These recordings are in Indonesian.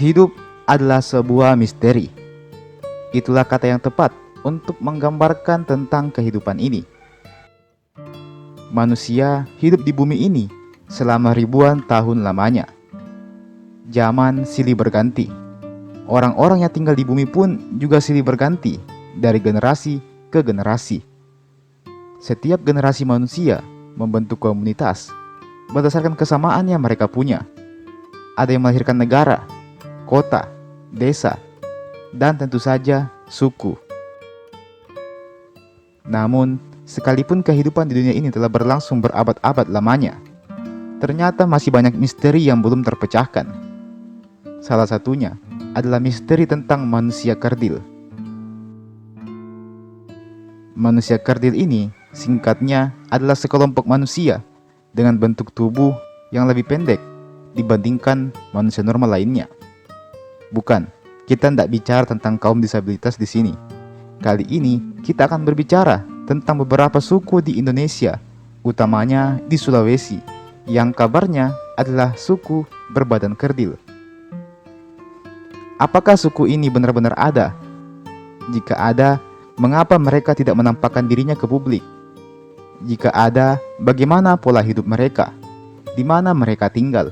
Hidup adalah sebuah misteri. Itulah kata yang tepat untuk menggambarkan tentang kehidupan ini. Manusia hidup di bumi ini selama ribuan tahun lamanya. Zaman silih berganti. Orang-orang yang tinggal di bumi pun juga silih berganti dari generasi ke generasi. Setiap generasi manusia membentuk komunitas berdasarkan kesamaan yang mereka punya. Ada yang melahirkan negara, kota, desa, dan tentu saja suku. Namun, sekalipun kehidupan di dunia ini telah berlangsung berabad-abad lamanya, ternyata masih banyak misteri yang belum terpecahkan. Salah satunya adalah misteri tentang manusia kerdil. Manusia kerdil ini singkatnya adalah sekelompok manusia dengan bentuk tubuh yang lebih pendek dibandingkan manusia normal lainnya. Bukan, kita tidak bicara tentang kaum disabilitas di sini. Kali ini kita akan berbicara tentang beberapa suku di Indonesia, utamanya di Sulawesi, yang kabarnya adalah suku berbadan kerdil. Apakah suku ini benar-benar ada? Jika ada, mengapa mereka tidak menampakkan dirinya ke publik? Jika ada, bagaimana pola hidup mereka? Di mana mereka tinggal?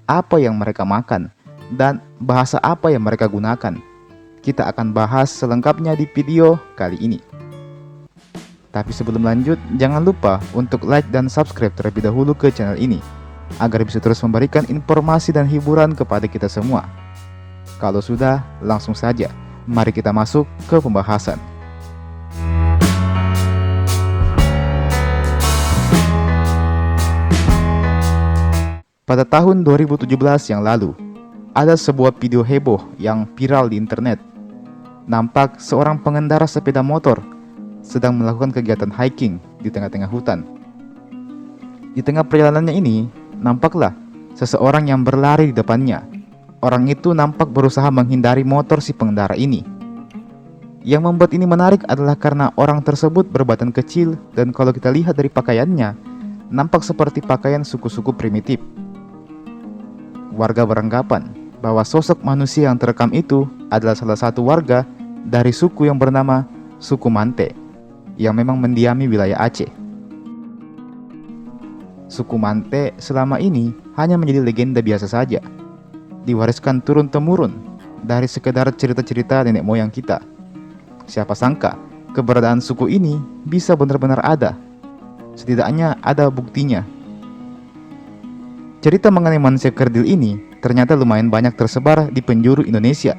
Apa yang mereka makan? Dan bahasa apa yang mereka gunakan? Kita akan bahas selengkapnya di video kali ini. Tapi sebelum lanjut, jangan lupa untuk like dan subscribe terlebih dahulu ke channel ini, agar bisa terus memberikan informasi dan hiburan kepada kita semua. Kalau sudah, langsung saja, mari kita masuk ke pembahasan. Pada tahun 2017 yang lalu, ada sebuah video heboh yang viral di internet. Nampak seorang pengendara sepeda motor sedang melakukan kegiatan hiking di tengah-tengah hutan. Di tengah perjalanannya ini, nampaklah seseorang yang berlari di depannya. Orang itu nampak berusaha menghindari motor si pengendara ini. Yang membuat ini menarik adalah karena orang tersebut berbadan kecil dan kalau kita lihat dari pakaiannya, nampak seperti pakaian suku-suku primitif. Warga beranggapan bahwa sosok manusia yang terekam itu adalah salah satu warga dari suku yang bernama suku Mante, yang memang mendiami wilayah Aceh. Suku Mante selama ini hanya menjadi legenda biasa saja, diwariskan turun-temurun dari sekedar cerita-cerita nenek moyang kita. Siapa sangka keberadaan suku ini bisa benar-benar ada. Setidaknya ada buktinya. Cerita mengenai manusia kerdil ini ternyata lumayan banyak tersebar di penjuru Indonesia.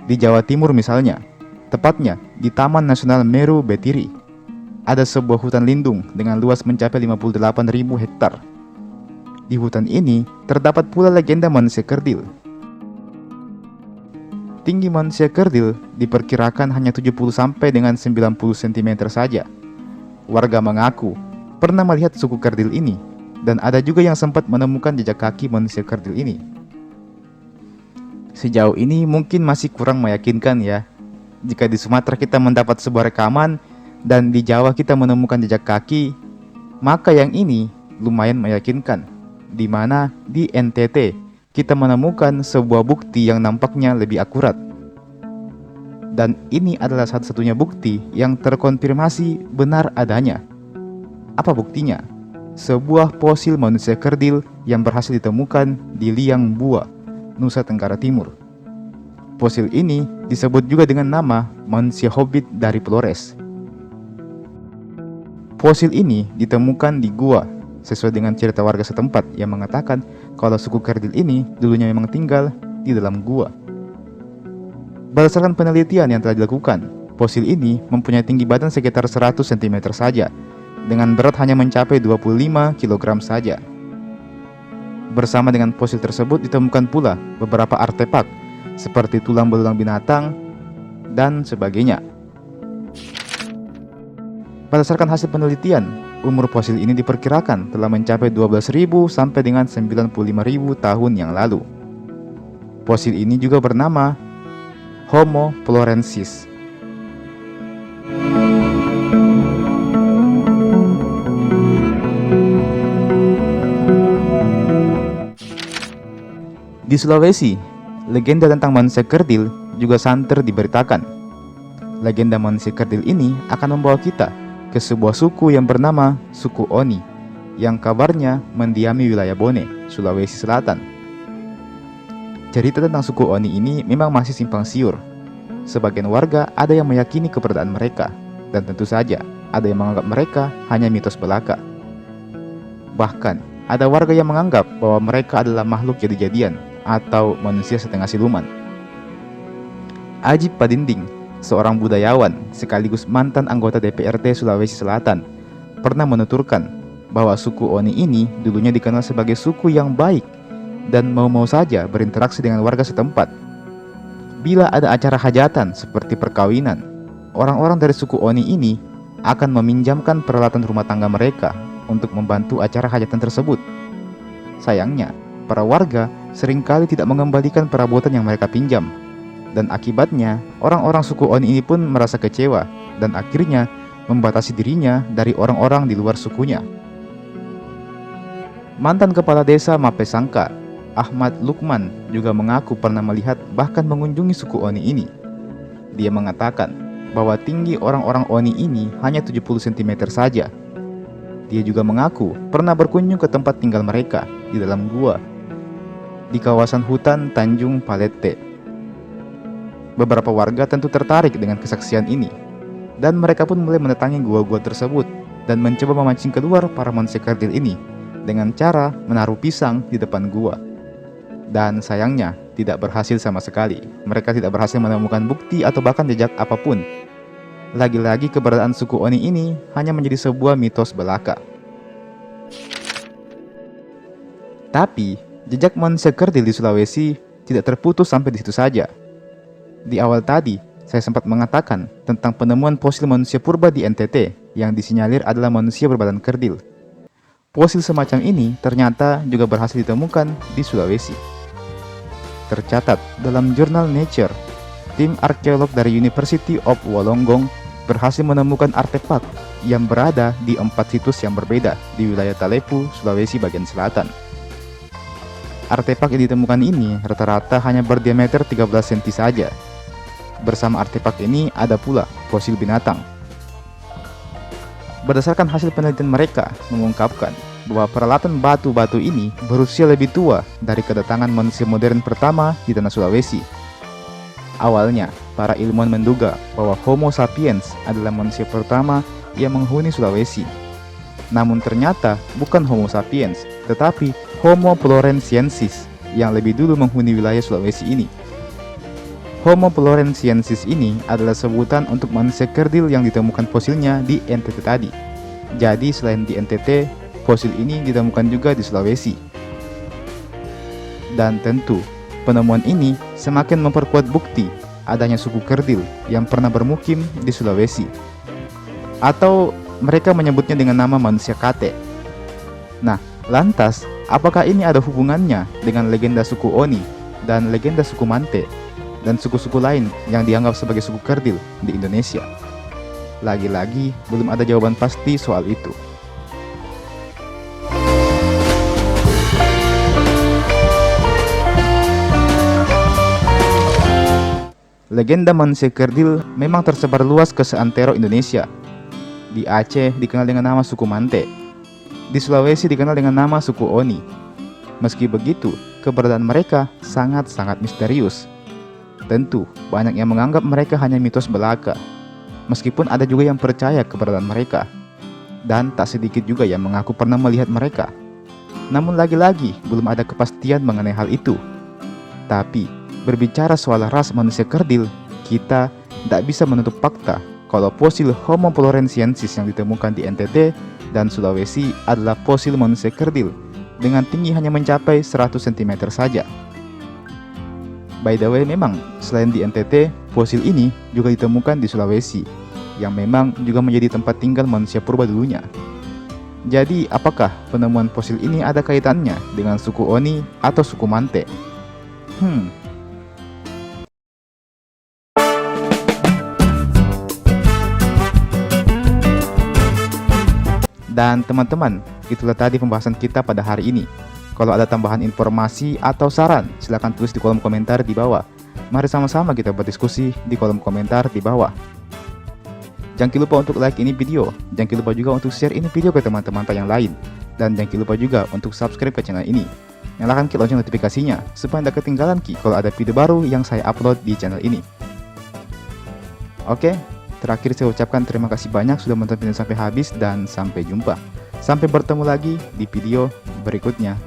Di Jawa Timur misalnya, tepatnya di Taman Nasional Meru Betiri, ada sebuah hutan lindung dengan luas mencapai 58.000 hektar. Di hutan ini terdapat pula legenda manusia kerdil. Tinggi manusia kerdil diperkirakan hanya 70 sampai dengan 90 cm saja. Warga mengaku pernah melihat suku kerdil ini, dan ada juga yang sempat menemukan jejak kaki manusia kerdil ini. Sejauh ini mungkin masih kurang meyakinkan ya. Jika di Sumatera kita mendapat sebuah rekaman dan di Jawa kita menemukan jejak kaki, maka yang ini lumayan meyakinkan, di mana di NTT kita menemukan sebuah bukti yang nampaknya lebih akurat. Dan ini adalah satu-satunya bukti yang terkonfirmasi benar adanya. Apa buktinya? Sebuah fosil manusia kerdil yang berhasil ditemukan di Liang Bua, Nusa Tenggara Timur. Fosil ini disebut juga dengan nama manusia hobbit dari Flores. Fosil ini ditemukan di gua, sesuai dengan cerita warga setempat yang mengatakan kalau suku kerdil ini dulunya memang tinggal di dalam gua. Berdasarkan penelitian yang telah dilakukan, fosil ini mempunyai tinggi badan sekitar 100 cm saja, dengan berat hanya mencapai 25 kg saja. Bersama dengan fosil tersebut ditemukan pula beberapa artefak seperti tulang belulang binatang dan sebagainya. Berdasarkan hasil penelitian, umur fosil ini diperkirakan telah mencapai 12.000 sampai dengan 95.000 tahun yang lalu. Fosil ini juga bernama Homo florensis. Di Sulawesi, legenda tentang manusia kerdil juga santer diberitakan. Legenda manusia kerdil ini akan membawa kita ke sebuah suku yang bernama suku Oni, yang kabarnya mendiami wilayah Bone, Sulawesi Selatan. Cerita tentang suku Oni ini memang masih simpang siur. Sebagian warga ada yang meyakini keberadaan mereka, dan tentu saja ada yang menganggap mereka hanya mitos belaka. Bahkan, ada warga yang menganggap bahwa mereka adalah makhluk jadi-jadian atau manusia setengah siluman. Ajib Padinding, seorang budayawan sekaligus mantan anggota DPRD Sulawesi Selatan, pernah menuturkan bahwa suku Oni ini dulunya dikenal sebagai suku yang baik dan mau-mau saja berinteraksi dengan warga setempat. Bila ada acara hajatan seperti perkawinan, orang-orang dari suku Oni ini akan meminjamkan peralatan rumah tangga mereka untuk membantu acara hajatan tersebut. Sayangnya, para warga seringkali tidak mengembalikan perabotan yang mereka pinjam, dan akibatnya orang-orang suku Oni ini pun merasa kecewa dan akhirnya membatasi dirinya dari orang-orang di luar sukunya. Mantan kepala desa Mapesangka, Ahmad Lukman, juga mengaku pernah melihat bahkan mengunjungi suku Oni ini. Dia mengatakan bahwa tinggi orang-orang Oni ini hanya 70 cm saja. Dia juga mengaku pernah berkunjung ke tempat tinggal mereka di dalam gua di kawasan hutan Tanjung Palete. Beberapa warga tentu tertarik dengan kesaksian ini, dan mereka pun mulai mendatangi gua-gua tersebut dan mencoba memancing keluar para manusia kerdil ini dengan cara menaruh pisang di depan gua. Dan sayangnya tidak berhasil sama sekali. Mereka tidak berhasil menemukan bukti atau bahkan jejak apapun. Lagi-lagi keberadaan suku Oni ini hanya menjadi sebuah mitos belaka. Tapi jejak manusia kerdil di Sulawesi tidak terputus sampai di situ saja. Di awal tadi, saya sempat mengatakan tentang penemuan fosil manusia purba di NTT yang disinyalir adalah manusia berbadan kerdil. Fosil semacam ini ternyata juga berhasil ditemukan di Sulawesi. Tercatat dalam jurnal Nature, tim arkeolog dari University of Wollongong berhasil menemukan artefak yang berada di 4 situs yang berbeda di wilayah Talepu, Sulawesi bagian selatan. Artefak yang ditemukan ini rata-rata hanya berdiameter 13 cm saja. Bersama artefak ini ada pula fosil binatang. Berdasarkan hasil penelitian mereka mengungkapkan bahwa peralatan batu-batu ini berusia lebih tua dari kedatangan manusia modern pertama di tanah Sulawesi. Awalnya, para ilmuwan menduga bahwa Homo sapiens adalah manusia pertama yang menghuni Sulawesi. Namun ternyata bukan Homo sapiens, tetapi Homo floresiensis yang lebih dulu menghuni wilayah Sulawesi ini. Homo floresiensis ini adalah sebutan untuk manusia kerdil yang ditemukan fosilnya di NTT tadi. Jadi selain di NTT, fosil ini ditemukan juga di Sulawesi. Dan tentu, penemuan ini semakin memperkuat bukti adanya suku kerdil yang pernah bermukim di Sulawesi. Atau mereka menyebutnya dengan nama manusia Kate. Nah, lantas, apakah ini ada hubungannya dengan legenda suku Oni dan legenda suku Mante dan suku-suku lain yang dianggap sebagai suku kerdil di Indonesia? Lagi-lagi, belum ada jawaban pasti soal itu. Legenda manusia kerdil memang tersebar luas ke seantero Indonesia. Di Aceh dikenal dengan nama suku Mante. Di Sulawesi dikenal dengan nama suku Oni. Meski begitu, keberadaan mereka sangat-sangat misterius. Tentu, banyak yang menganggap mereka hanya mitos belaka. Meskipun ada juga yang percaya keberadaan mereka. Dan tak sedikit juga yang mengaku pernah melihat mereka. Namun lagi-lagi, belum ada kepastian mengenai hal itu. Tapi, berbicara soal ras manusia kerdil, kita tidak bisa menutup fakta kalau fosil Homo floresiensis yang ditemukan di NTT dan Sulawesi adalah fosil manusia kerdil dengan tinggi hanya mencapai 100 cm saja. By the way, memang selain di NTT, fosil ini juga ditemukan di Sulawesi, yang memang juga menjadi tempat tinggal manusia purba dulunya. Jadi, apakah penemuan fosil ini ada kaitannya dengan suku Oni atau suku Mante? Dan teman-teman, itulah tadi pembahasan kita pada hari ini. Kalau ada tambahan informasi atau saran, silahkan tulis di kolom komentar di bawah. Mari sama-sama kita berdiskusi di kolom komentar di bawah. Jangan lupa untuk like ini video, jangan lupa juga untuk share ini video ke teman-teman yang lain, dan jangan lupa juga untuk subscribe ke channel ini. Nyalakan lonceng notifikasinya supaya tidak ketinggalan kalau ada video baru yang saya upload di channel ini. Oke, terakhir saya ucapkan terima kasih banyak sudah menonton video sampai habis dan sampai jumpa. Sampai bertemu lagi di video berikutnya.